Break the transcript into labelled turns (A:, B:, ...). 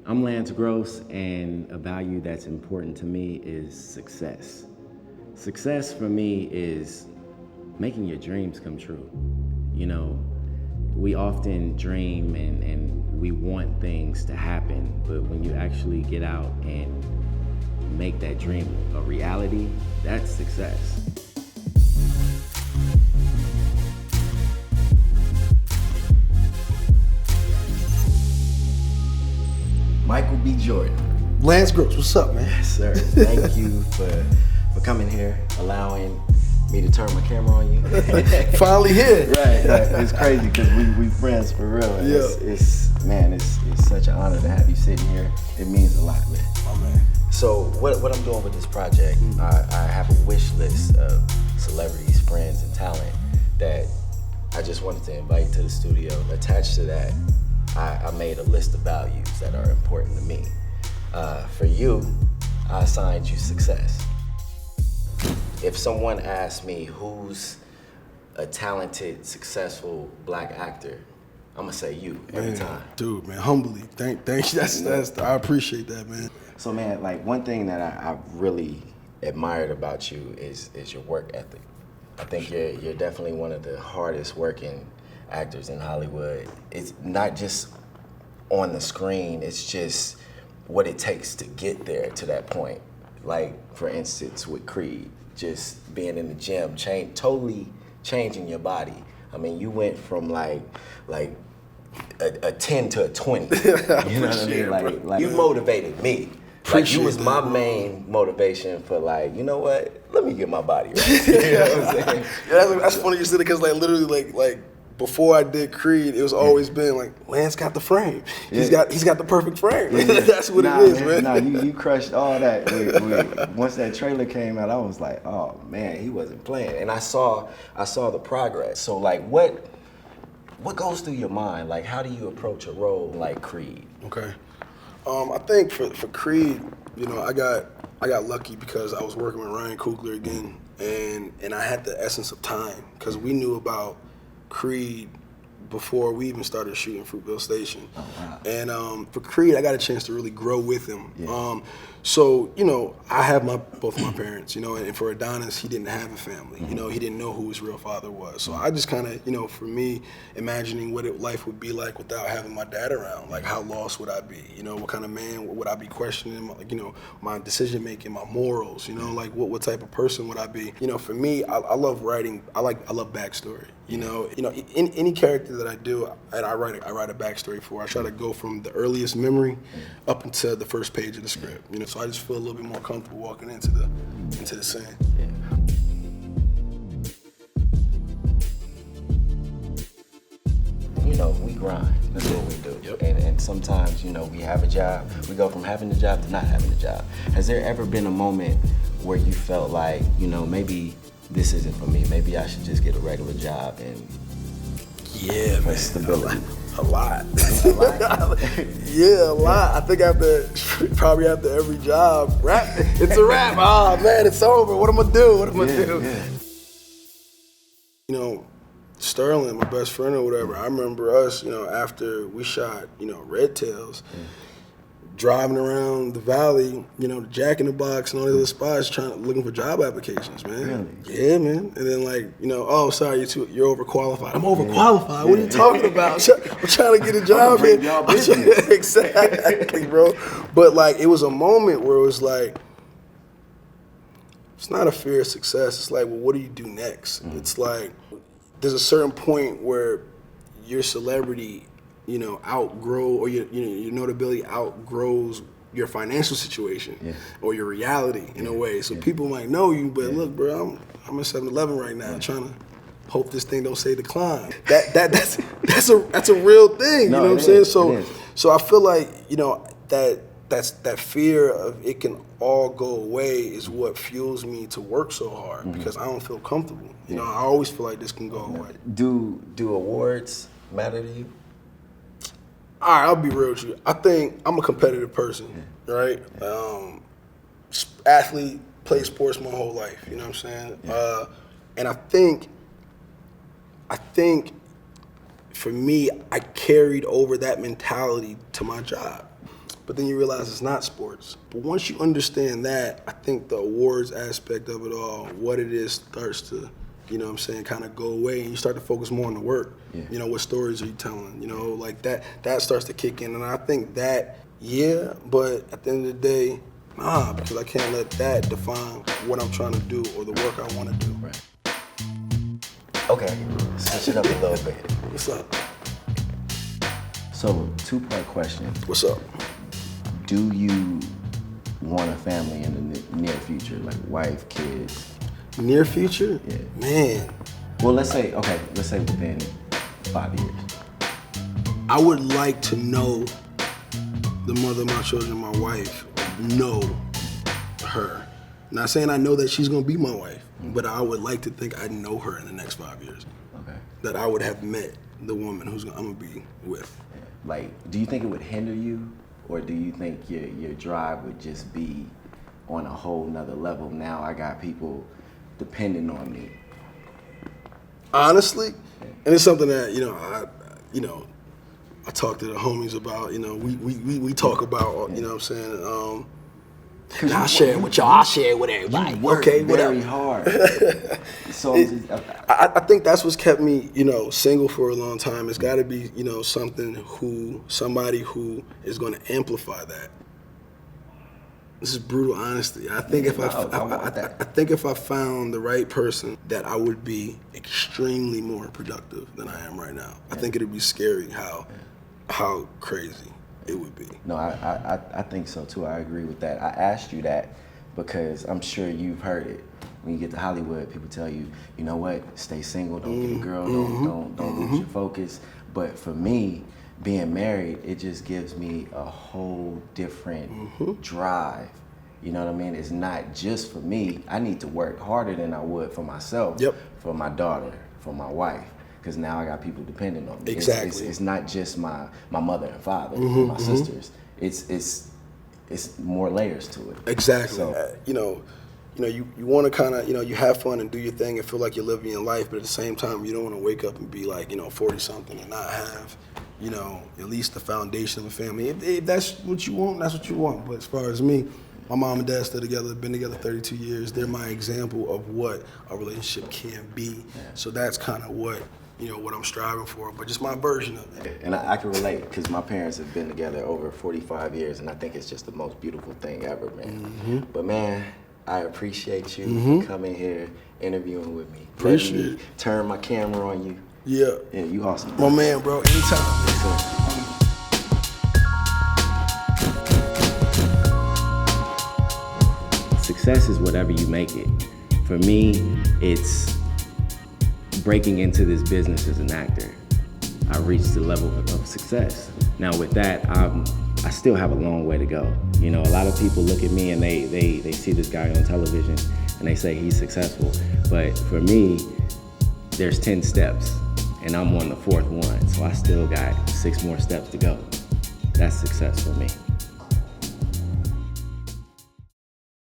A: I'm Lance Gross, and a value that's important to me is success. Success for me is making your dreams come true. You know, we often dream and we want things to happen, but when you actually get out and make that dream a reality, that's success.
B: Michael B. Jordan.
C: Lance Gross, what's up, man?
B: Yes, sir. Thank you for coming here, allowing me to turn my camera on you.
C: Finally here.
B: Right. It's crazy because we friends for real. And
C: Yeah.
B: It's such an honor to have you sitting here. It means a lot, man.
C: Oh, man.
B: So what I'm doing with this project, I have a wish list of celebrities, friends, and talent that I just wanted to invite to the studio. Attached to that, I made a list of values that are important to me. For you, I assigned you success. If someone asks me who's a talented, successful black actor, I'm gonna say you every time.
C: Dude, man, humbly, thank you. I appreciate that, man.
B: So man, like one thing that I really admired about you is your work ethic. I think you're definitely one of the hardest working actors in Hollywood. It's not just on the screen, it's just what it takes to get there to that point. Like for instance with Creed, just being in the gym, totally changing your body. I mean, you went from like a 10 to a 20. You know what I mean? Like you motivated me. Like you was my main motivation for like, you know what? Let me get my body right. You know what I'm saying?
C: Yeah, that's funny you said it because like literally like before I did Creed, it was always been like Lance got the frame. He's got the perfect frame.
B: Yeah.
C: That's what it is, man.
B: Nah, you crushed all that. Once that trailer came out, I was like, oh man, he wasn't playing. And I saw the progress. So like what goes through your mind? Like how do you approach a role like Creed?
C: Okay. I think for Creed, you know, I got lucky because I was working with Ryan Coogler again, and I had the essence of time because we knew about Creed before we even started shooting Fruitvale Station.
B: Oh, wow.
C: And for Creed, I got a chance to really grow with him.
B: Yeah.
C: So, you know, I have both my parents, you know, and for Adonis, he didn't have a family.
B: Mm-hmm.
C: You know, he didn't know who his real father was. So I just kind of, you know, for me, imagining what life would be like without having my dad around. Like, how lost would I be? You know, what kind of man would I be questioning? Like, you know, my decision making, my morals. You know, like what type of person would I be? You know, for me, I love writing. I love backstory. You know, in any character that I do, and I write a backstory for. I try to go from the earliest memory up until the first page of the script. You know, so I just feel a little bit more comfortable walking into the scene.
B: Yeah. You know, we grind. That's what we do.
C: Yep.
B: And sometimes, you know, we have a job. We go from having a job to not having a job. Has there ever been a moment where you felt like, you know, maybe this isn't for me. Maybe I should just get a regular job and
C: Yeah,
B: stability.
C: A lot.
B: A lot?
C: Yeah, a lot. I think probably after every job, it's a wrap. Oh man, it's over. What am I do?
B: Yeah.
C: You know, Sterling, my best friend or whatever, I remember us, you know, after we shot, you know, Red Tails, driving around the valley, you know, the Jack in the Box and all these other spots looking for job applications, man.
B: Really?
C: Yeah, man. And then like, you know, oh, sorry, you're overqualified. I'm overqualified. What are you talking about? I'm trying to get a job here.
B: Y'all business.
C: Exactly, bro. But like, it was a moment where it was like, it's not a fear of success. It's like, well, what do you do next? It's like, there's a certain point where your celebrity, you know, or your notability outgrows your financial situation or your reality in a way. So people might know you, but look, bro, I'm at 7-Eleven right now trying to hope this thing don't say decline. That's a real thing.
B: No,
C: you know what I'm saying?
B: is.
C: So I feel like, you know, that fear of it can all go away is what fuels me to work so hard because I don't feel comfortable. You know, I always feel like this can go away.
B: Do awards matter to you?
C: All right, I'll be real with you. I think I'm a competitive person, right? Athlete, played sports my whole life, you know what I'm saying? And I think for me, I carried over that mentality to my job. but then you realize it's not sports. But once you understand that, I think the awards aspect of it all, what it is, starts to, you know what I'm saying, kind of go away, and you start to focus more on the work.
A: Yeah.
C: You know, what stories are you telling? You know, like that starts to kick in. And I think that, yeah, but at the end of the day, nah, because I can't let that define what I'm trying to do or the work I want to do.
B: Right. Okay, switch it up a little bit.
C: What's up?
A: So, two-part question.
C: What's up?
A: Do you want a family in the near future, like wife, kids?
C: Near future?
A: Yeah.
C: Man,
A: Well, let's say within 5 years.
C: I would like to know the mother of my children, my wife, know her. Not saying I know that she's gonna be my wife, but I would like to think I know her in the next 5 years.
A: Okay.
C: That I would have met the woman I'm gonna be with.
A: Like, do you think it would hinder you, or do you think your drive would just be on a whole nother level? Now I got people depending on me.
C: Honestly, and it's something that I talk to the homies about. You know, we talk about. You know what I'm saying? And I'll share it with y'all. I'll share it with everybody.
A: You work
C: Okay,
A: very
C: whatever.
A: hard. So
C: I think that's what's kept me, single for a long time. It's got to be, somebody who is going to amplify that. This is brutal honesty. I think if I think if I found the right person, that I would be extremely more productive than I am right now. I think it'd be scary how crazy it would be.
A: No, I think so too. I agree with that. I asked you that because I'm sure you've heard it. When you get to Hollywood, people tell you, you know what, stay single, don't get a girl, don't lose your focus. But for me, being married, it just gives me a whole different drive. You know what I mean? It's not just for me. I need to work harder than I would for myself, for my daughter, for my wife. Because now I got people depending on me.
C: Exactly.
A: It's not just my mother and father, my sisters. It's more layers to it.
C: Exactly.
A: So,
C: you want to kind of, you have fun and do your thing and feel like you're living your life, but at the same time, you don't want to wake up and be like, 40-something and not have, at least the foundation of a family. If that's what you want, that's what you want. But as far as me, my mom and dad still together, been together 32 years. They're my example of what a relationship can be. So that's kind of what I'm striving for, but just my version of it.
A: And I can relate because my parents have been together over 45 years, and I think it's just the most beautiful thing ever, man. But man, I appreciate you coming here, interviewing with me.
C: Appreciate
A: Letting me
C: it.
A: turn my camera on you.
C: Yeah.
A: Yeah, you awesome.
C: My man, bro, anytime.
A: Success is whatever you make it. For me, it's breaking into this business as an actor. I reached the level of success. Now with that, I still have a long way to go. A lot of people look at me and they see this guy on television and they say he's successful. But for me, there's 10 steps and I'm on the 4th one. So I still got 6 more steps to go. That's success for me.